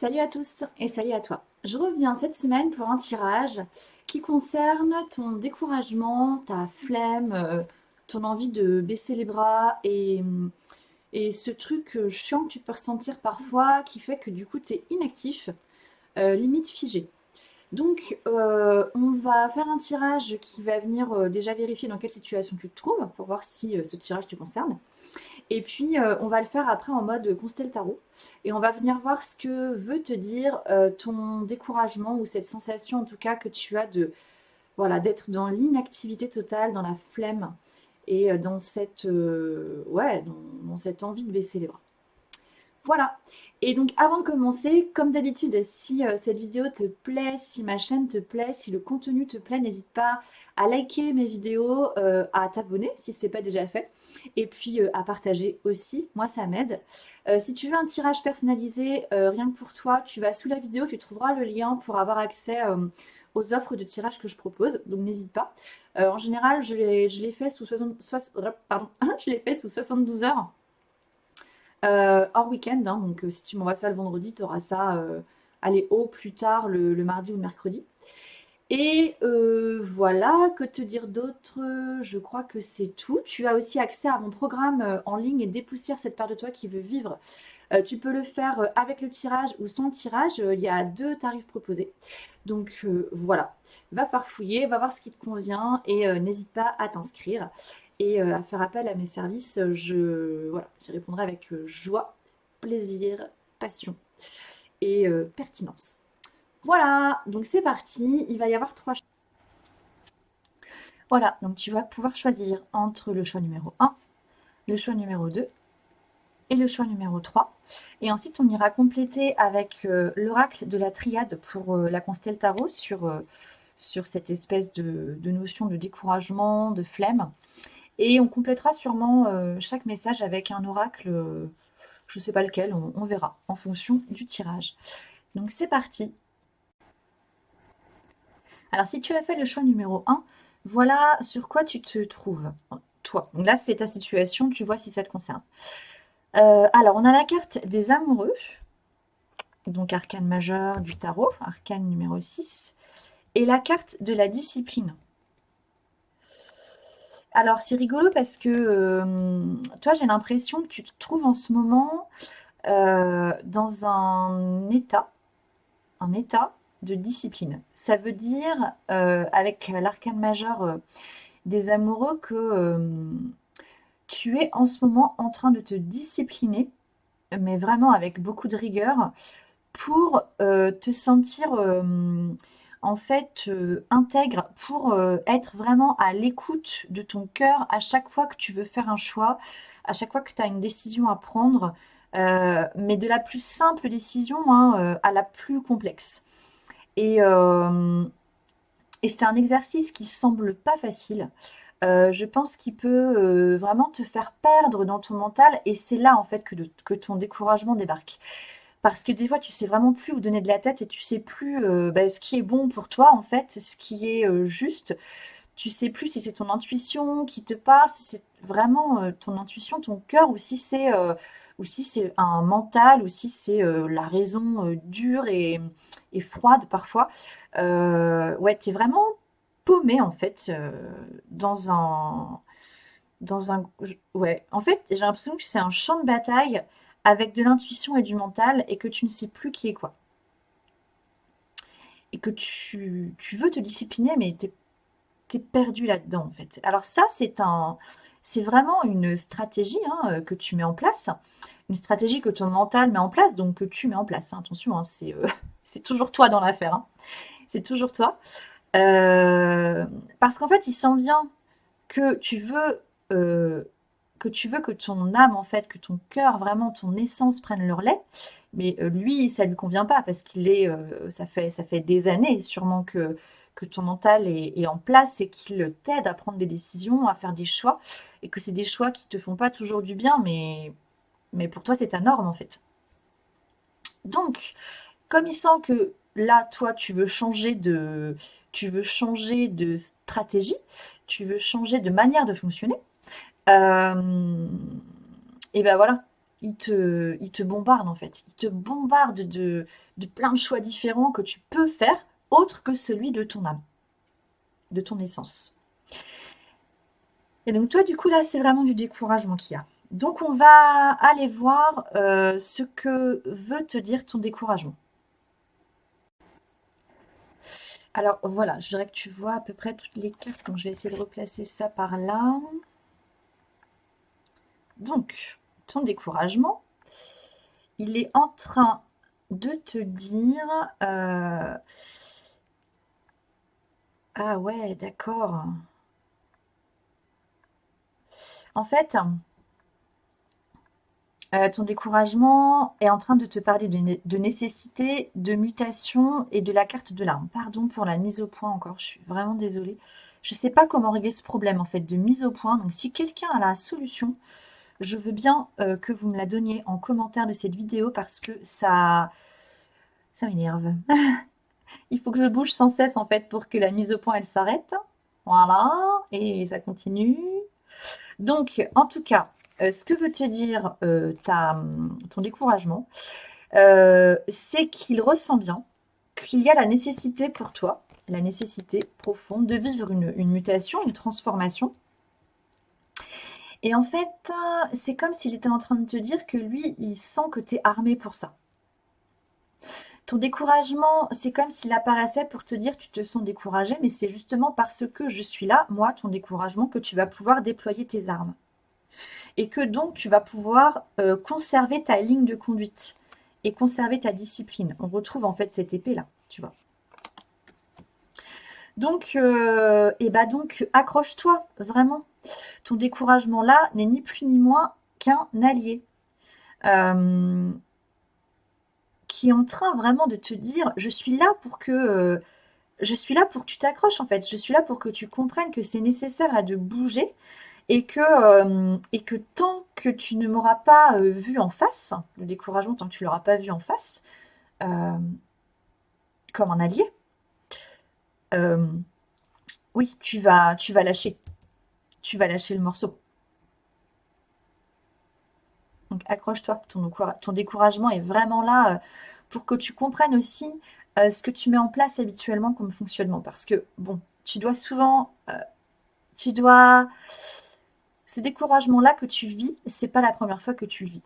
Salut à tous et salut à toi. Je reviens cette semaine pour un tirage qui concerne ton découragement, ta flemme, ton envie de baisser les bras et ce truc chiant que tu peux ressentir parfois qui fait que du coup tu es inactif, limite figé. Donc on va faire un tirage qui va venir déjà vérifier dans quelle situation tu te trouves pour voir si ce tirage te concerne. Et puis, on va le faire après en mode constel tarot. Et on va venir voir ce que veut te dire ton découragement ou cette sensation en tout cas que tu as de voilà d'être dans l'inactivité totale, dans la flemme et dans cette ouais dans cette envie de baisser les bras. Voilà. Et donc avant de commencer, comme d'habitude, si cette vidéo te plaît, si ma chaîne te plaît, si le contenu te plaît, n'hésite pas à liker mes vidéos, à t'abonner si ce n'est pas déjà fait, et puis à partager aussi, moi ça m'aide. Si tu veux un tirage personnalisé rien que pour toi, tu vas sous la vidéo, tu trouveras le lien pour avoir accès aux offres de tirage que je propose, donc n'hésite pas. En général, je l'ai fait sous pardon, je l'ai fait sous 72 heures. Hors week-end, hein, donc si tu m'envoies ça le vendredi, tu auras ça, allez, au plus tard le mardi ou le mercredi. Et voilà, que te dire d'autre? Je crois que c'est tout. Tu as aussi accès à mon programme en ligne et dépoussière cette part de toi qui veut vivre. Tu peux le faire avec le tirage ou sans tirage. Il y a deux tarifs proposés. Donc voilà, va farfouiller, va voir ce qui te convient et n'hésite pas à t'inscrire et à faire appel à mes services. Voilà, j'y répondrai avec joie, plaisir, passion et pertinence. Voilà, donc c'est parti. Il va y avoir trois choix. Voilà, donc tu vas pouvoir choisir entre le choix numéro un, le choix numéro 2 et le choix numéro 3. Et ensuite, on ira compléter avec l'oracle de la triade pour la constelle tarot sur cette espèce de notion de découragement, de flemme. Et on complétera sûrement chaque message avec un oracle, je ne sais pas lequel, on verra en fonction du tirage. Donc c'est parti. Alors si tu as fait le choix numéro un, voilà sur quoi tu te trouves, toi. Donc là, c'est ta situation, tu vois si ça te concerne. Alors, on a la carte des amoureux, donc arcane majeur du tarot, arcane numéro 6, et la carte de la discipline. Alors, c'est rigolo parce que toi, j'ai l'impression que tu te trouves en ce moment dans un état de discipline. Ça veut dire, avec l'arcane majeur des amoureux, que tu es en ce moment en train de te discipliner, mais vraiment avec beaucoup de rigueur, pour te sentir en fait intègre, pour être vraiment à l'écoute de ton cœur à chaque fois que tu veux faire un choix, à chaque fois que tu as une décision à prendre, mais de la plus simple décision hein, à la plus complexe. Et, euh, et c'est un exercice qui semble pas facile. Je pense qu'il peut vraiment te faire perdre dans ton mental et c'est là en fait que ton découragement débarque. Parce que des fois, tu sais vraiment plus où donner de la tête et tu sais plus bah, ce qui est bon pour toi, en fait, ce qui est juste. Tu sais plus si c'est ton intuition qui te parle, si c'est vraiment ton intuition, ton cœur, ou si c'est un mental, ou si c'est la raison dure et froide parfois. Ouais, t'es vraiment paumé en fait dans un ouais. En fait, j'ai l'impression que c'est un champ de bataille avec de l'intuition et du mental et que tu ne sais plus qui est quoi. Et que tu veux te discipliner, mais t'es perdu là-dedans, en fait. Alors ça, c'est vraiment une stratégie hein, que tu mets en place, une stratégie que ton mental met en place, donc que tu mets en place. Hein. Attention, hein, c'est toujours toi dans l'affaire. Hein. C'est toujours toi. Parce qu'en fait, il sent bien que euh, tu veux que ton âme, en fait, que ton cœur, vraiment ton essence prenne le relais. Mais lui, ça lui convient pas parce ça fait des années sûrement que ton mental est en place et qu'il t'aide à prendre des décisions, à faire des choix et que c'est des choix qui te font pas toujours du bien, mais pour toi, c'est ta norme en fait. Donc, comme il sent que là, toi, tu veux changer de stratégie, tu veux changer de manière de fonctionner, et ben voilà. il te bombarde en fait. Il te bombarde de plein de choix différents que tu peux faire, autre que celui de ton âme, de ton essence. Et donc toi, du coup, là, c'est vraiment du découragement qu'il y a. Donc on va aller voir ce que veut te dire ton découragement. Alors voilà, je dirais que tu vois à peu près toutes les cartes, donc je vais essayer de replacer ça par là. Donc, ton découragement, il est en train de te dire... Ah ouais, d'accord. En fait, ton découragement est en train de te parler de nécessité, de mutation et de la carte de l'arme. Pardon pour la mise au point encore, je suis vraiment désolée. Je ne sais pas comment régler ce problème en fait de mise au point. Donc si quelqu'un a la solution, je veux bien que vous me la donniez en commentaire de cette vidéo parce que ça m'énerve. Il faut que je bouge sans cesse en fait pour que la mise au point elle s'arrête. Voilà, et ça continue. Donc, en tout cas, ce que veut te dire ton découragement, c'est qu'il ressent bien qu'il y a la nécessité pour toi, la nécessité profonde de vivre une mutation, une transformation. Et en fait, c'est comme s'il était en train de te dire que lui, il sent que tu es armé pour ça. Ton découragement, c'est comme s'il apparaissait pour te dire tu te sens découragé, mais c'est justement parce que je suis là, moi, ton découragement, que tu vas pouvoir déployer tes armes. Et que donc tu vas pouvoir conserver ta ligne de conduite et conserver ta discipline. On retrouve en fait cette épée là, tu vois. Donc, donc accroche-toi vraiment. Ton découragement là n'est ni plus ni moins qu'un allié euh, qui est en train vraiment de te dire je suis là pour que tu t'accroches en fait. Je suis là pour que tu comprennes que c'est nécessaire là de bouger et que tant que tu ne m'auras pas vu en face, le découragement, tant que tu l'auras pas vu en face, euh, comme un allié, euh, oui, tu vas lâcher. Tu vas lâcher le morceau. Donc accroche-toi. Ton découragement est vraiment là pour que tu comprennes aussi ce que tu mets en place habituellement comme fonctionnement. Parce que, bon, tu dois... Ce découragement-là que tu vis, c'est pas la première fois que tu le vis.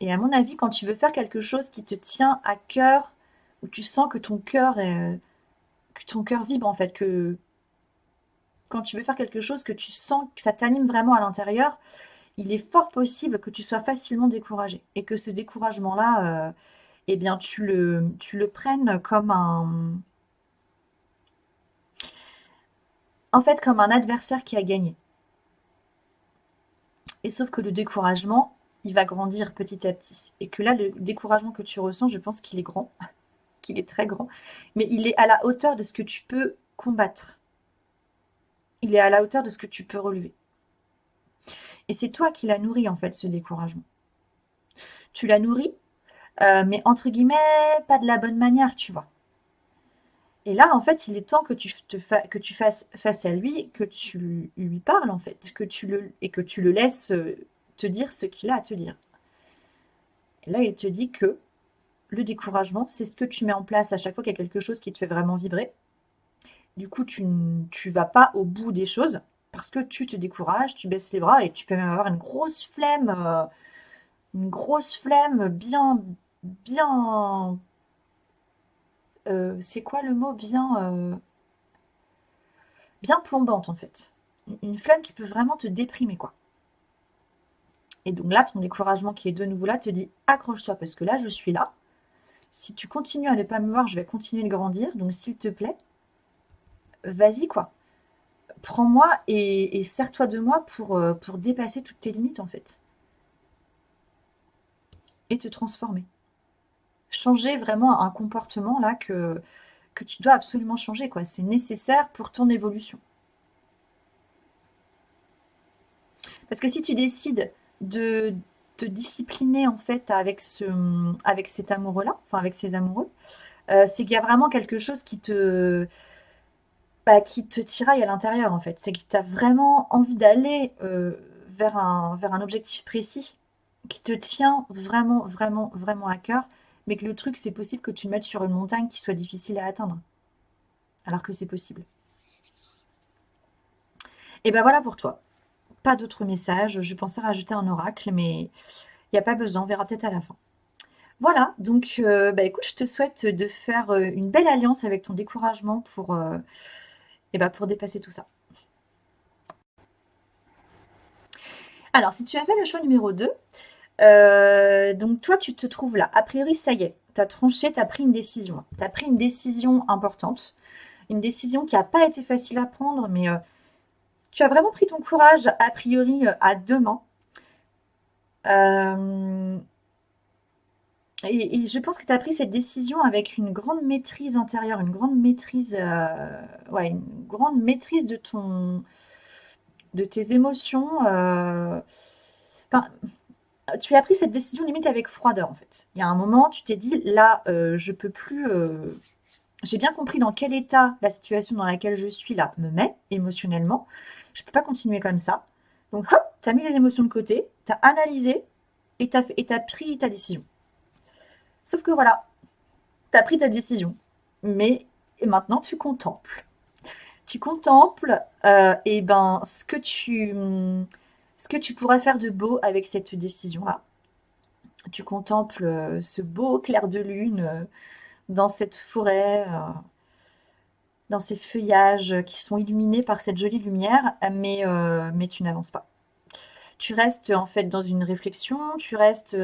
Et à mon avis, quand tu veux faire quelque chose qui te tient à cœur, où tu sens que ton cœur vibre en fait, que quand tu veux faire quelque chose, que tu sens que ça t'anime vraiment à l'intérieur, il est fort possible que tu sois facilement découragé et que ce découragement-là, eh bien, tu le prennes comme en fait, comme un adversaire qui a gagné. Et sauf que le découragement, il va grandir petit à petit. Et que là, le découragement que tu ressens, je pense qu'il est grand, qu'il est très grand, mais il est à la hauteur de ce que tu peux combattre. Il est à la hauteur de ce que tu peux relever. Et c'est toi qui l'as nourri, en fait, ce découragement. Tu l'as nourri, mais entre guillemets, pas de la bonne manière, tu vois. Et là, en fait, il est temps que que tu fasses face à lui, que tu lui parles, en fait, et que tu le laisses te dire ce qu'il a à te dire. Et là, il te dit que le découragement, c'est ce que tu mets en place à chaque fois qu'il y a quelque chose qui te fait vraiment vibrer. Du coup, tu vas pas au bout des choses parce que tu te décourages, tu baisses les bras et tu peux même avoir une grosse flemme bien, c'est quoi le mot? Bien plombante en fait. Une flemme qui peut vraiment te déprimer quoi. Et donc là, ton découragement qui est de nouveau là te dit accroche-toi parce que là, je suis là. Si tu continues à ne pas me voir, je vais continuer de grandir. Donc s'il te plaît, vas-y quoi. Prends-moi et sers-toi de moi pour dépasser toutes tes limites en fait. Et te transformer. Changer vraiment un comportement là que tu dois absolument changer, quoi. C'est nécessaire pour ton évolution. Parce que si tu décides de te discipliner en fait avec cet amoureux-là, enfin avec ces amoureux, c'est qu'il y a vraiment quelque chose qui te tiraille à l'intérieur en fait. C'est que tu as vraiment envie d'aller vers un objectif précis qui te tient vraiment, vraiment, vraiment à cœur, mais que le truc, c'est possible que tu le mettes sur une montagne qui soit difficile à atteindre, alors que c'est possible. Et ben voilà pour toi. Pas d'autres messages. Je pensais rajouter un oracle, mais il n'y a pas besoin. On verra peut-être à la fin. Voilà, donc bah écoute, je te souhaite de faire une belle alliance avec ton découragement pour dépasser tout ça. Alors, si tu as fait le choix numéro 2, donc toi, tu te trouves là. A priori, ça y est, tu as tranché, tu as pris une décision. Tu as pris une décision importante, une décision qui n'a pas été facile à prendre, mais tu as vraiment pris ton courage, a priori, à deux mains. Euh, et je pense que tu as pris cette décision avec une grande maîtrise intérieure, une grande maîtrise, ouais, une grande maîtrise de tes émotions. Enfin, tu as pris cette décision limite avec froideur en fait. Il y a un moment, tu t'es dit là, je peux plus. J'ai bien compris dans quel état la situation dans laquelle je suis là me met émotionnellement. Je peux pas continuer comme ça. Donc hop, tu as mis les émotions de côté, tu as analysé et t'as pris ta décision. Sauf que voilà, tu as pris ta décision. Mais maintenant, tu contemples. Tu contemples et ben, ce que tu pourrais faire de beau avec cette décision-là. Tu contemples ce beau clair de lune dans cette forêt, dans ces feuillages qui sont illuminés par cette jolie lumière, mais tu n'avances pas. Tu restes en fait dans une réflexion, tu restes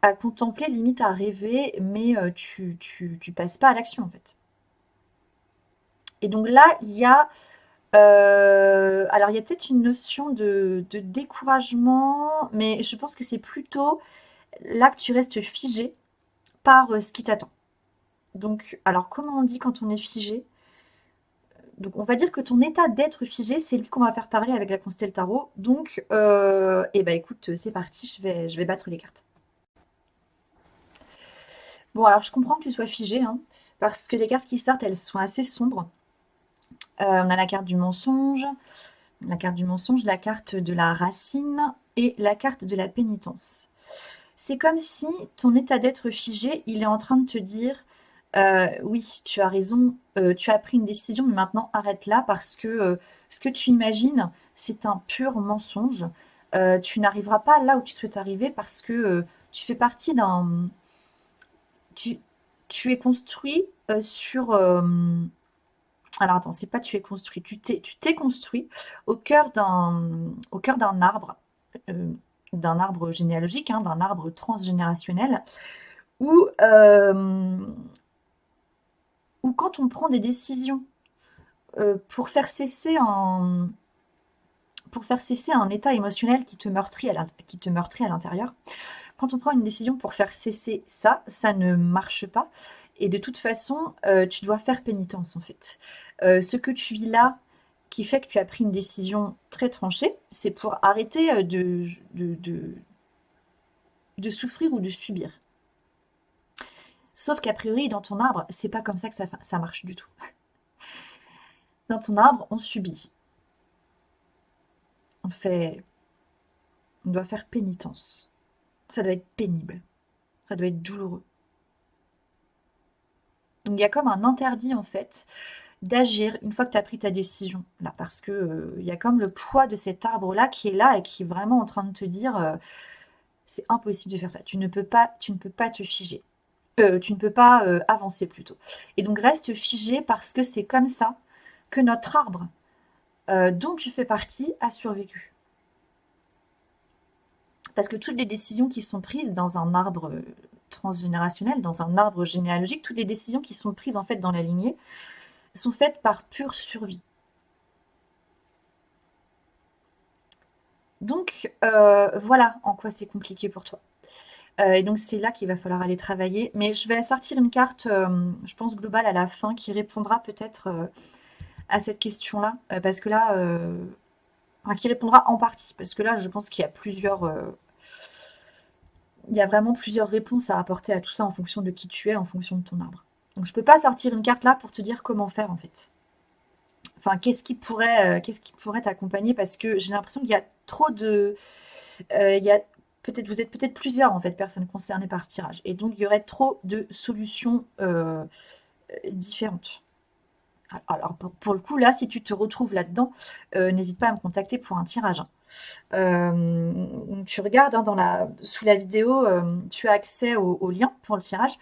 à contempler, limite à rêver, mais tu passes pas à l'action en fait. Et donc là, alors il y a peut-être une notion de découragement, mais je pense que c'est plutôt là que tu restes figé par ce qui t'attend. Donc, alors comment on dit quand on est figé? Donc on va dire que ton état d'être figé, c'est lui qu'on va faire parler avec la Constelle Tarot. Donc, eh ben écoute, c'est parti, je vais battre les cartes. Bon, alors je comprends que tu sois figé, hein, parce que les cartes qui sortent, elles sont assez sombres. On a la carte de la racine et la carte de la pénitence. C'est comme si ton état d'être figé, il est en train de te dire, oui, tu as raison, tu as pris une décision, mais maintenant arrête là parce que ce que tu imagines, c'est un pur mensonge. Tu n'arriveras pas là où tu souhaites arriver parce que tu fais partie d'un... Tu, tu es construit sur... alors attends, c'est pas tu es construit, tu t'es construit au cœur euh, d'un arbre généalogique, hein, d'un arbre transgénérationnel, où, où quand on prend des décisions pour faire cesser un état émotionnel qui te meurtrit à l'intérieur, quand on prend une décision pour faire cesser ça, ça ne marche pas. Et de toute façon, tu dois faire pénitence en fait. Ce que tu vis là, qui fait que tu as pris une décision très tranchée, c'est pour arrêter de souffrir ou de subir. Sauf qu'a priori, dans ton arbre, c'est pas comme ça que ça marche du tout. Dans ton arbre, on subit. On fait, on doit faire pénitence. Ça doit être pénible. Ça doit être douloureux. Donc il y a comme un interdit en fait d'agir une fois que tu as pris ta décision là, parce que il y a comme le poids de cet arbre là qui est là et qui est vraiment en train de te dire c'est impossible de faire ça. Tu ne peux pas te figer. Tu ne peux pas avancer plutôt. Et donc reste figé parce que c'est comme ça que notre arbre dont tu fais partie a survécu. Parce que toutes les décisions qui sont prises dans un arbre transgénérationnel, dans un arbre généalogique, toutes les décisions qui sont prises en fait dans la lignée sont faites par pure survie. Donc voilà en quoi c'est compliqué pour toi. Et donc c'est là qu'il va falloir aller travailler. Mais je vais sortir une carte, je pense globale à la fin, qui répondra peut-être à cette question-là, parce que là, enfin, qui répondra en partie, parce que là, je pense qu'il y a il y a vraiment plusieurs réponses à apporter à tout ça en fonction de qui tu es, en fonction de ton arbre. Donc je peux pas sortir une carte là pour te dire comment faire en fait. Enfin, qu'est-ce qui pourrait t'accompagner parce que j'ai l'impression qu'il y a trop de Il y a peut-être, vous êtes peut-être plusieurs en fait personnes concernées par ce tirage, et donc il y aurait trop de solutions différentes. Alors pour le coup là, si tu te retrouves là-dedans, n'hésite pas à me contacter pour un tirage, hein. Tu regardes, hein, sous la vidéo, tu as accès au lien pour le tirage.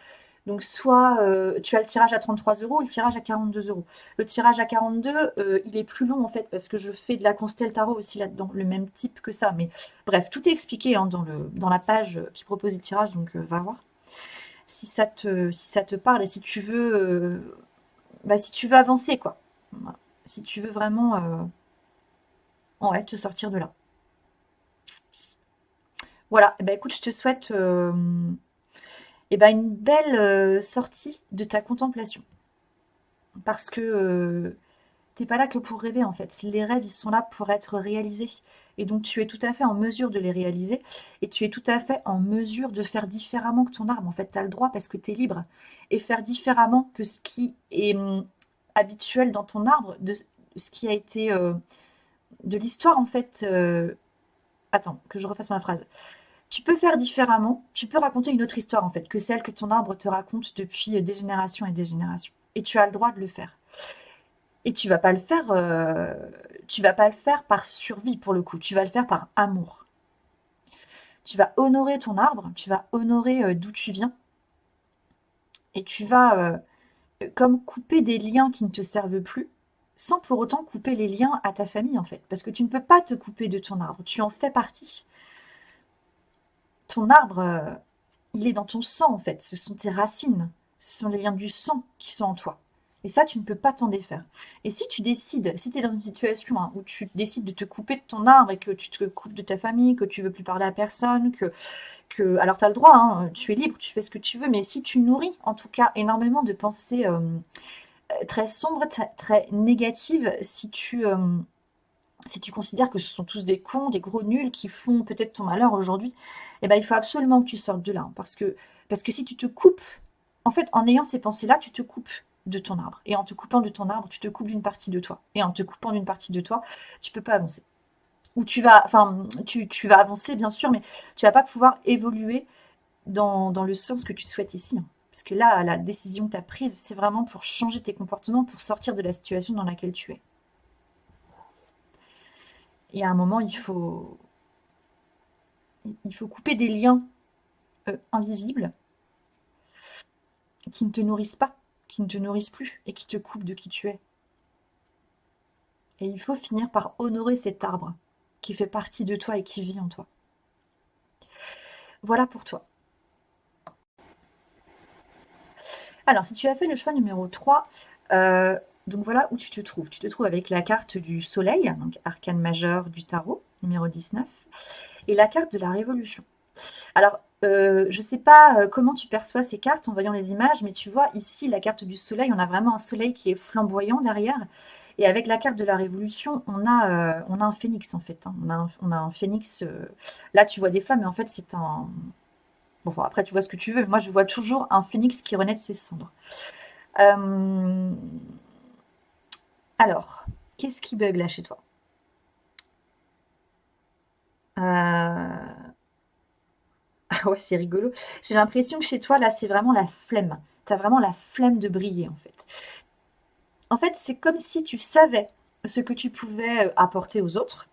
Donc soit tu as le tirage à 33 € ou le tirage à 42 €. Le tirage à 42, il est plus long en fait parce que je fais de la Constelle Tarot aussi là-dedans, le même type que ça. Mais bref, tout est expliqué, hein, dans la page qui propose les tirages, donc va voir si ça te parle et si tu veux, si tu veux avancer quoi. Voilà. Si tu veux vraiment ouais, te sortir de là. Voilà, eh ben, écoute, je te souhaite une belle sortie de ta contemplation. Parce que t'es pas là que pour rêver en fait. Les rêves, ils sont là pour être réalisés. Et donc tu es tout à fait en mesure de les réaliser. Et tu es tout à fait en mesure de faire différemment que ton arbre. En fait, tu as le droit parce que tu es libre. Et faire différemment que ce qui est habituel dans ton arbre, de ce qui a été de l'histoire en fait. Attends, que je refasse ma phrase. Tu peux faire différemment, tu peux raconter une autre histoire en fait, que celle que ton arbre te raconte depuis des générations et des générations. Et tu as le droit de le faire. Et tu vas pas le faire par survie pour le coup, tu vas le faire par amour. Tu vas honorer ton arbre, tu vas honorer d'où tu viens, et tu vas comme couper des liens qui ne te servent plus, sans pour autant couper les liens à ta famille en fait, parce que tu ne peux pas te couper de ton arbre, tu en fais partie. Ton arbre, il est dans ton sang en fait, ce sont tes racines, ce sont les liens du sang qui sont en toi. Et ça, tu ne peux pas t'en défaire. Et si tu décides, si tu es dans une situation où tu décides de te couper de ton arbre et que tu te coupes de ta famille, que tu veux plus parler à personne, alors tu as le droit, hein, tu es libre, tu fais ce que tu veux, mais si tu nourris en tout cas énormément de pensées très sombres, très négatives, si tu considères que ce sont tous des cons, des gros nuls qui font peut-être ton malheur aujourd'hui, eh ben, il faut absolument que tu sortes de là, hein, parce que si tu te coupes, en fait, en ayant ces pensées-là, tu te coupes de ton arbre. Et en te coupant de ton arbre, tu te coupes d'une partie de toi. Et en te coupant d'une partie de toi, tu peux pas avancer. Ou tu vas avancer, bien sûr, mais tu vas pas pouvoir évoluer dans le sens que tu souhaites ici, hein. Parce que là, la décision que tu as prise, c'est vraiment pour changer tes comportements, pour sortir de la situation dans laquelle tu es. Et à un moment, il faut couper des liens invisibles qui ne te nourrissent pas, qui ne te nourrissent plus et qui te coupent de qui tu es. Et il faut finir par honorer cet arbre qui fait partie de toi et qui vit en toi. Voilà pour toi. Alors, si tu as fait le choix numéro 3, donc voilà où tu te trouves. Tu te trouves avec la carte du soleil, donc arcane majeur du tarot, numéro 19, et la carte de la révolution. Alors, je ne sais pas comment tu perçois ces cartes en voyant les images, mais tu vois ici la carte du soleil, on a vraiment un soleil qui est flamboyant derrière. Et avec la carte de la révolution, on a un phénix en fait, hein. On a un phénix. Là, tu vois des flammes, mais en fait, c'est un. Bon, après, tu vois ce que tu veux. Moi, je vois toujours un phénix qui renaît de ses cendres. Euh, Alors, qu'est-ce qui bug là chez toi? Ah ouais, c'est rigolo. J'ai l'impression que chez toi, là, c'est vraiment la flemme. Tu as vraiment la flemme de briller, en fait. En fait, c'est comme si tu savais ce que tu pouvais apporter aux autres.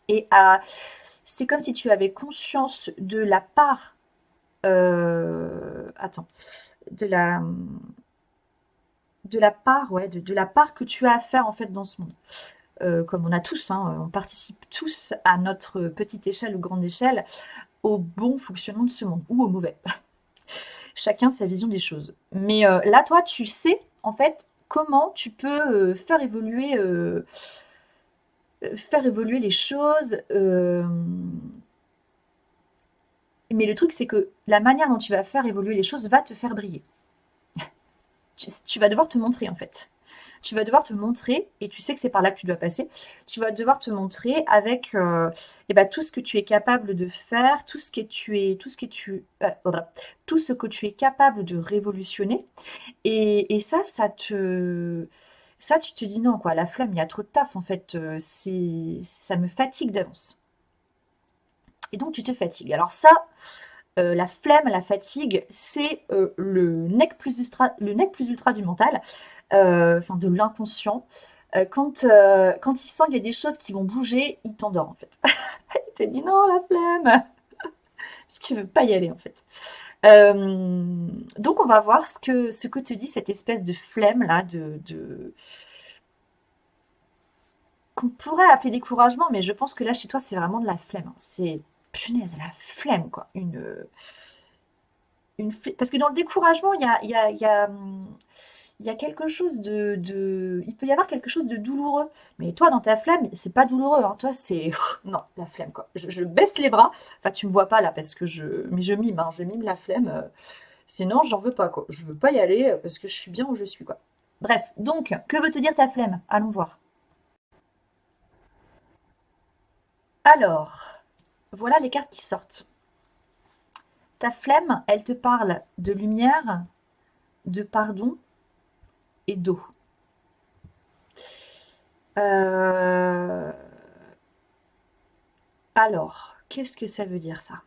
Et c'est comme si tu avais conscience de la part. Attends. De la part, ouais, de la part que tu as à faire, en fait, dans ce monde. Comme on a tous, hein, on participe tous à notre petite échelle ou grande échelle au bon fonctionnement de ce monde, ou au mauvais. Chacun sa vision des choses. Mais là, toi, tu sais, en fait, comment tu peux faire évoluer les choses. Mais le truc, c'est que la manière dont tu vas faire évoluer les choses va te faire briller. Tu vas devoir te montrer, en fait. Tu vas devoir te montrer, et tu sais que c'est par là que tu dois passer. Tu vas devoir te montrer avec tout ce que tu es capable de faire, tout ce que tu es capable de révolutionner. Et ça, tu te dis non, quoi, la flemme, il y a trop de taf, en fait, ça me fatigue d'avance. Et donc tu te fatigues. Alors ça, la flemme, la fatigue, c'est le nec plus ultra du mental, enfin de l'inconscient. Quand il sent qu'il y a des choses qui vont bouger, il t'endort en fait. Il te dit non, la flemme, parce qu'il veut pas y aller en fait. Donc on va voir ce que te dit cette espèce de flemme là, qu'on pourrait appeler découragement, mais je pense que là chez toi c'est vraiment de la flemme, hein. C'est punaise, la flemme quoi. Parce que dans le découragement, il y a quelque chose il peut y avoir quelque chose de douloureux. Mais toi, dans ta flemme, c'est pas douloureux, hein. Toi, c'est non, la flemme quoi. Je baisse les bras. Enfin, tu me vois pas là parce que mais je mime, hein, je mime la flemme. Sinon, j'en veux pas quoi. Je veux pas y aller parce que je suis bien où je suis quoi. Bref, donc, que veut te dire ta flemme? Allons voir. Alors, voilà les cartes qui sortent. Ta flemme, elle te parle de lumière, de pardon et d'eau. Euh, Alors, qu'est-ce que ça veut dire ça?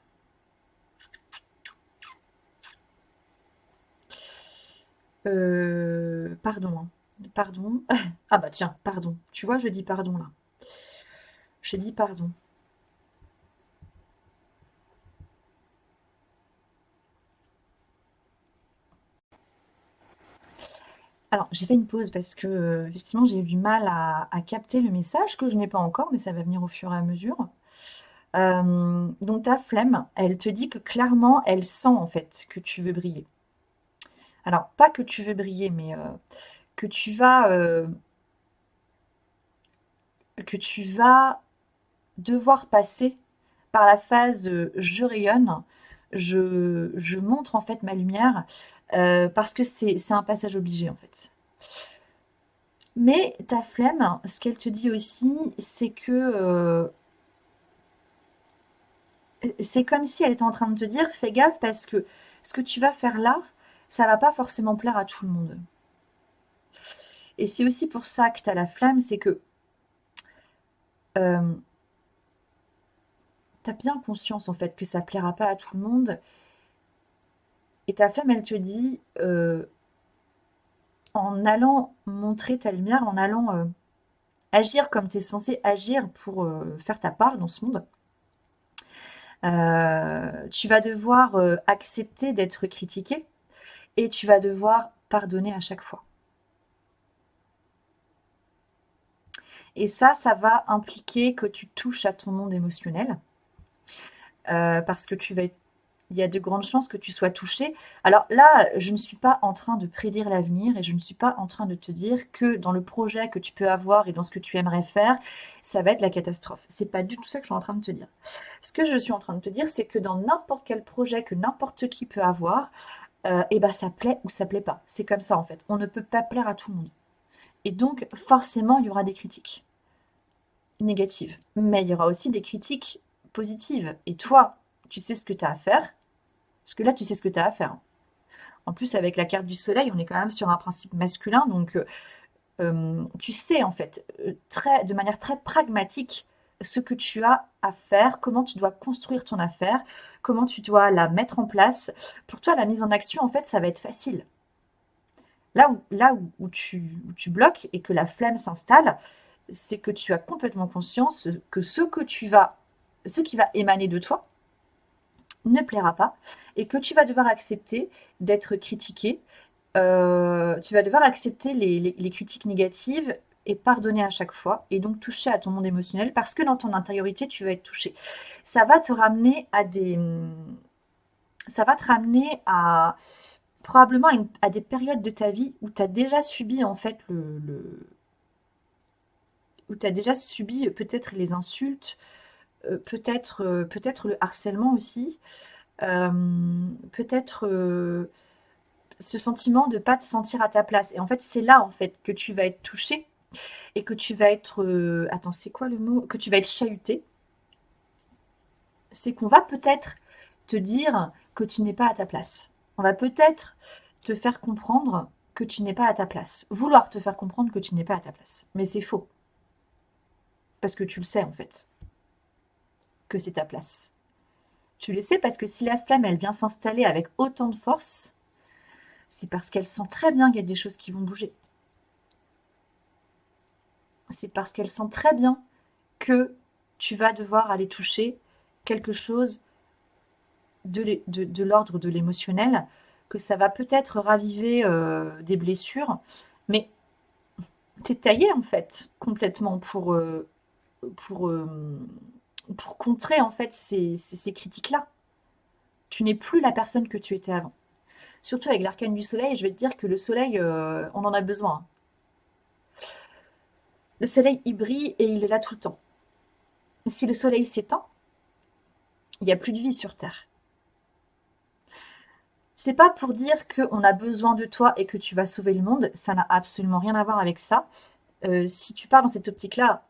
Pardon, hein. Pardon. Ah bah tiens, pardon. Tu vois, je dis pardon là. Je dis pardon. Alors, j'ai fait une pause parce que effectivement, j'ai eu du mal à capter le message que je n'ai pas encore, mais ça va venir au fur et à mesure. Donc ta flemme, elle te dit que clairement, elle sent en fait que tu veux briller. Alors, pas que tu veux briller, mais que tu vas, euh, que tu vas devoir passer par la phase je rayonne, je montre en fait ma lumière, parce que c'est un passage obligé en fait. Mais ta flemme, ce qu'elle te dit aussi, c'est comme si elle était en train de te dire, fais gaffe parce que ce que tu vas faire là, ça va pas forcément plaire à tout le monde. Et c'est aussi pour ça que tu as la flamme, c'est que euh, tu as bien conscience en fait que ça plaira pas à tout le monde. Et ta flamme, elle te dit, en allant montrer ta lumière, en allant agir comme tu es censé agir pour faire ta part dans ce monde, tu vas devoir accepter d'être critiqué et tu vas devoir pardonner à chaque fois. Et ça va impliquer que tu touches à ton monde émotionnel, parce que il y a de grandes chances que tu sois touché. Alors là, je ne suis pas en train de prédire l'avenir et je ne suis pas en train de te dire que dans le projet que tu peux avoir et dans ce que tu aimerais faire, ça va être la catastrophe. C'est pas du tout ça que je suis en train de te dire. Ce que je suis en train de te dire, c'est que dans n'importe quel projet que n'importe qui peut avoir, et ben ça plaît ou ça plaît pas. C'est comme ça en fait. On ne peut pas plaire à tout le monde. Et donc forcément, il y aura des critiques négatives. Mais il y aura aussi des critiques positives. Et toi, tu sais ce que tu as à faire. Parce que là, tu sais ce que tu as à faire. En plus, avec la carte du soleil, on est quand même sur un principe masculin. Donc, tu sais, en fait, de manière très pragmatique, ce que tu as à faire, comment tu dois construire ton affaire, comment tu dois la mettre en place. Pour toi, la mise en action, en fait, ça va être facile. Là où tu bloques et que la flemme s'installe, c'est que tu as complètement conscience que ce qui va émaner de toi ne plaira pas et que tu vas devoir accepter d'être critiqué. Tu vas devoir accepter les critiques négatives et pardonner à chaque fois et donc toucher à ton monde émotionnel parce que dans ton intériorité, tu vas être touché. Ça va te ramener ça va te ramener à probablement à des périodes de ta vie où tu as déjà subi en fait où tu as déjà subi peut-être les insultes, peut-être le harcèlement aussi, euh, peut-être ce sentiment de pas te sentir à ta place. Et en fait, c'est là en fait que tu vas être touché et que tu vas être attends, c'est quoi le mot? Que tu vas être chahuté. C'est qu'on va peut-être te dire que tu n'es pas à ta place. On va peut-être te faire comprendre que tu n'es pas à ta place. Vouloir te faire comprendre que tu n'es pas à ta place. Mais c'est faux. Parce que tu le sais en fait, que c'est ta place. Tu le sais parce que si la flamme, elle vient s'installer avec autant de force, c'est parce qu'elle sent très bien qu'il y a des choses qui vont bouger. C'est parce qu'elle sent très bien que tu vas devoir aller toucher quelque chose de l'ordre de l'émotionnel, que ça va peut-être raviver des blessures, mais t'es taillé en fait complètement pour, pour contrer en fait ces critiques-là. Tu n'es plus la personne que tu étais avant. Surtout avec l'arcane du soleil, je vais te dire que le soleil, on en a besoin, hein. Le soleil, il brille et il est là tout le temps. Et si le soleil s'éteint, il n'y a plus de vie sur Terre. C'est pas pour dire qu'on a besoin de toi et que tu vas sauver le monde, ça n'a absolument rien à voir avec ça. Si tu pars dans cette optique-là,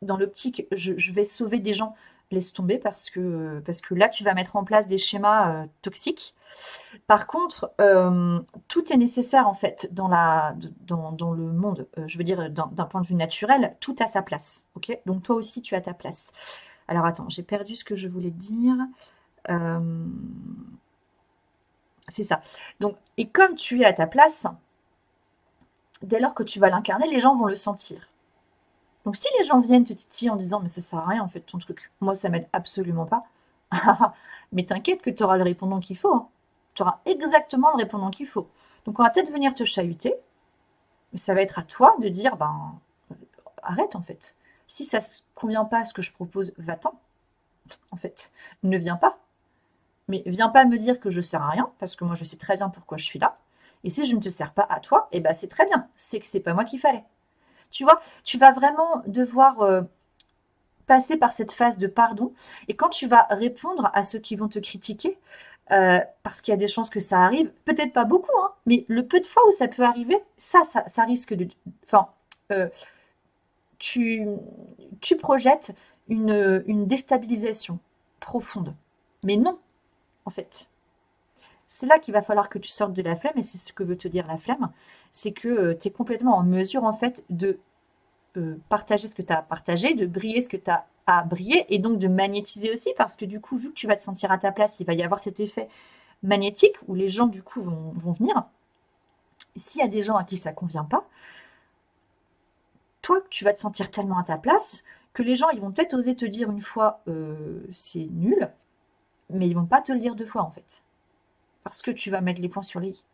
dans l'optique je vais sauver des gens, laisse tomber parce que là tu vas mettre en place des schémas toxiques. Par contre, tout est nécessaire en fait dans le monde. Je veux dire, d'un point de vue naturel, tout a sa place. Ok. Donc toi aussi, tu as ta place. Alors attends, j'ai perdu ce que je voulais dire. Euh, c'est ça. Donc, et comme tu es à ta place, dès lors que tu vas l'incarner, les gens vont le sentir. Donc si les gens viennent te titiller en disant mais ça sert à rien en fait ton truc, moi ça m'aide absolument pas. Mais t'inquiète que tu auras le répondant qu'il faut, hein. Tu auras exactement le répondant qu'il faut. Donc on va peut-être venir te chahuter, mais ça va être à toi de dire ben arrête en fait. Si ça ne convient pas à ce que je propose, va-t'en. En fait, ne viens pas. Mais viens pas me dire que je sers à rien, parce que moi je sais très bien pourquoi je suis là. Et si je ne te sers pas à toi, eh ben c'est très bien. C'est que c'est pas moi qu'il fallait. Tu vois, tu vas vraiment devoir passer par cette phase de pardon. Et quand tu vas répondre à ceux qui vont te critiquer, parce qu'il y a des chances que ça arrive, peut-être pas beaucoup, hein, mais le peu de fois où ça peut arriver, ça risque de... Enfin, euh, tu, tu projettes une déstabilisation profonde. Mais non, en fait. C'est là qu'il va falloir que tu sortes de la flemme, et c'est ce que veut te dire la flemme, c'est que tu es complètement en mesure, en fait, de partager ce que tu as à partager, de briller ce que tu as à briller, et donc de magnétiser aussi, parce que du coup, vu que tu vas te sentir à ta place, il va y avoir cet effet magnétique où les gens, du coup, vont venir. Et s'il y a des gens à qui ça convient pas, toi, tu vas te sentir tellement à ta place que les gens, ils vont peut-être oser te dire une fois c'est nul, mais ils vont pas te le dire deux fois en fait. Parce que tu vas mettre les points sur les i.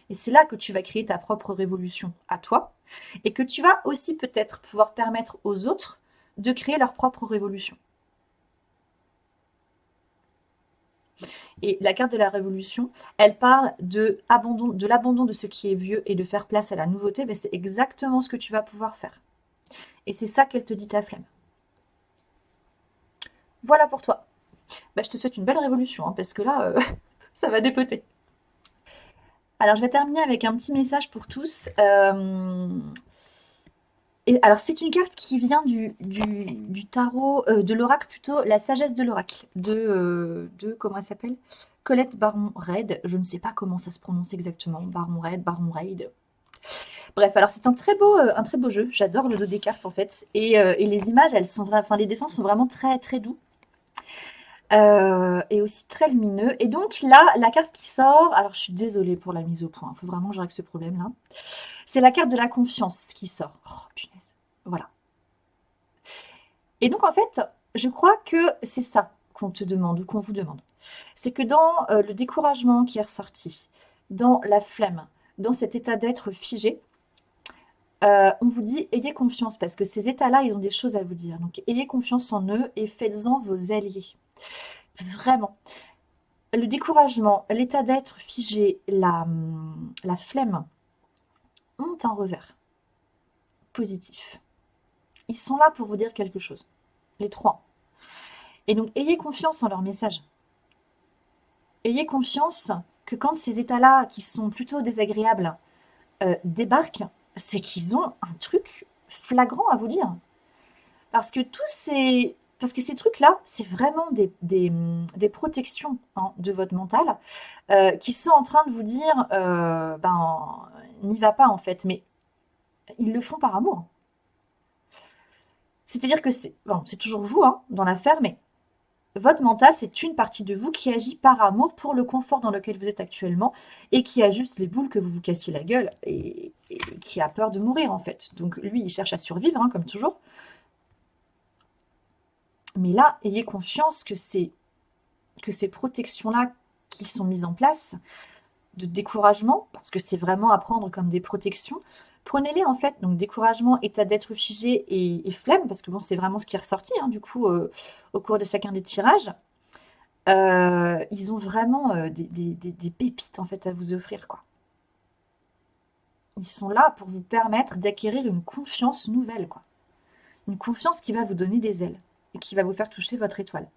Et c'est là que tu vas créer ta propre révolution à toi et que tu vas aussi peut-être pouvoir permettre aux autres de créer leur propre révolution. Et la carte de la révolution, elle parle de l'abandon de ce qui est vieux et de faire place à la nouveauté. Ben, c'est exactement ce que tu vas pouvoir faire. Et c'est ça qu'elle te dit ta flemme. Voilà pour toi. Ben, je te souhaite une belle révolution, hein, parce que là, ça va dépoter. Alors, je vais terminer avec un petit message pour tous. Et alors, c'est une carte qui vient du tarot, de l'oracle plutôt, la sagesse de l'oracle, comment elle s'appelle? Colette Baron-Reid. Je ne sais pas comment ça se prononce exactement. Baron-Reid, Baron-Reid. Bref, alors c'est un très beau jeu. J'adore le dos des cartes en fait. Et les images, elles sont enfin, les dessins sont vraiment très très doux. Et aussi très lumineux. Et donc là, la carte qui sort, alors je suis désolée pour la mise au point, il faut vraiment que je règle ce problème-là. C'est la carte de la confiance qui sort. Oh, punaise. Voilà. Et donc en fait, je crois que c'est ça qu'on te demande ou qu'on vous demande. C'est que dans le découragement qui est ressorti, dans la flemme, dans cet état d'être figé, on vous dit ayez confiance parce que ces états-là, ils ont des choses à vous dire. Donc ayez confiance en eux et faites-en vos alliés. Vraiment. Le découragement, l'état d'être figé, la flemme ont un revers positif. Ils sont là pour vous dire quelque chose. Les trois. Et donc ayez confiance en leur message. Ayez confiance que quand ces états-là, qui sont plutôt désagréables, débarquent, c'est qu'ils ont un truc flagrant à vous dire. Parce que ces trucs-là, c'est vraiment des protections hein, de votre mental qui sont en train de vous dire ben, n'y va pas en fait. Mais ils le font par amour. C'est-à-dire que c'est toujours vous hein, dans l'affaire, mais Votre mental, c'est une partie de vous qui agit par amour pour le confort dans lequel vous êtes actuellement et qui a juste les boules que vous vous cassiez la gueule et qui a peur de mourir en fait. Donc lui, il cherche à survivre, hein, comme toujours. Mais là, ayez confiance que ces protections-là qui sont mises en place, de découragement, parce que c'est vraiment à prendre comme des protections, prenez-les en fait. Donc découragement, état d'être figé et flemme, parce que bon, c'est vraiment ce qui est ressorti hein, du coup au cours de chacun des tirages. Ils ont vraiment des pépites en fait à vous offrir quoi. Ils sont là pour vous permettre d'acquérir une confiance nouvelle quoi. Une confiance qui va vous donner des ailes et qui va vous faire toucher votre étoile,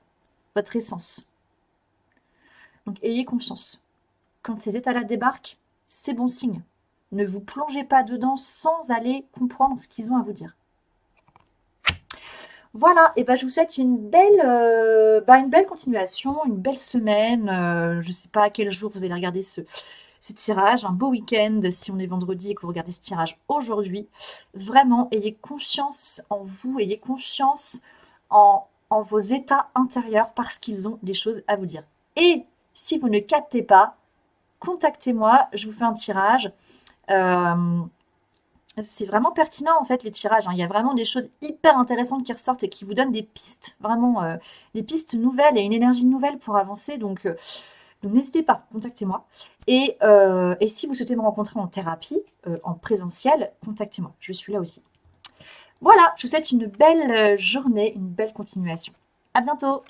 votre essence. Donc ayez confiance. Quand ces états-là débarquent, c'est bon signe. Ne vous plongez pas dedans sans aller comprendre ce qu'ils ont à vous dire. Voilà, et ben je vous souhaite une belle continuation, une belle semaine. Je ne sais pas à quel jour vous allez regarder ce tirage, un beau week-end si on est vendredi et que vous regardez ce tirage aujourd'hui. Vraiment, ayez confiance en vous, ayez confiance en vos états intérieurs parce qu'ils ont des choses à vous dire. Et si vous ne captez pas, contactez-moi, je vous fais un tirage. C'est vraiment pertinent en fait les tirages, hein. Il y a vraiment des choses hyper intéressantes qui ressortent et qui vous donnent des pistes, vraiment des pistes nouvelles et une énergie nouvelle pour avancer. Donc n'hésitez pas, contactez-moi. Et si vous souhaitez me rencontrer en thérapie, en présentiel, contactez-moi. Je suis là aussi. Voilà, je vous souhaite une belle journée, une belle continuation. À bientôt!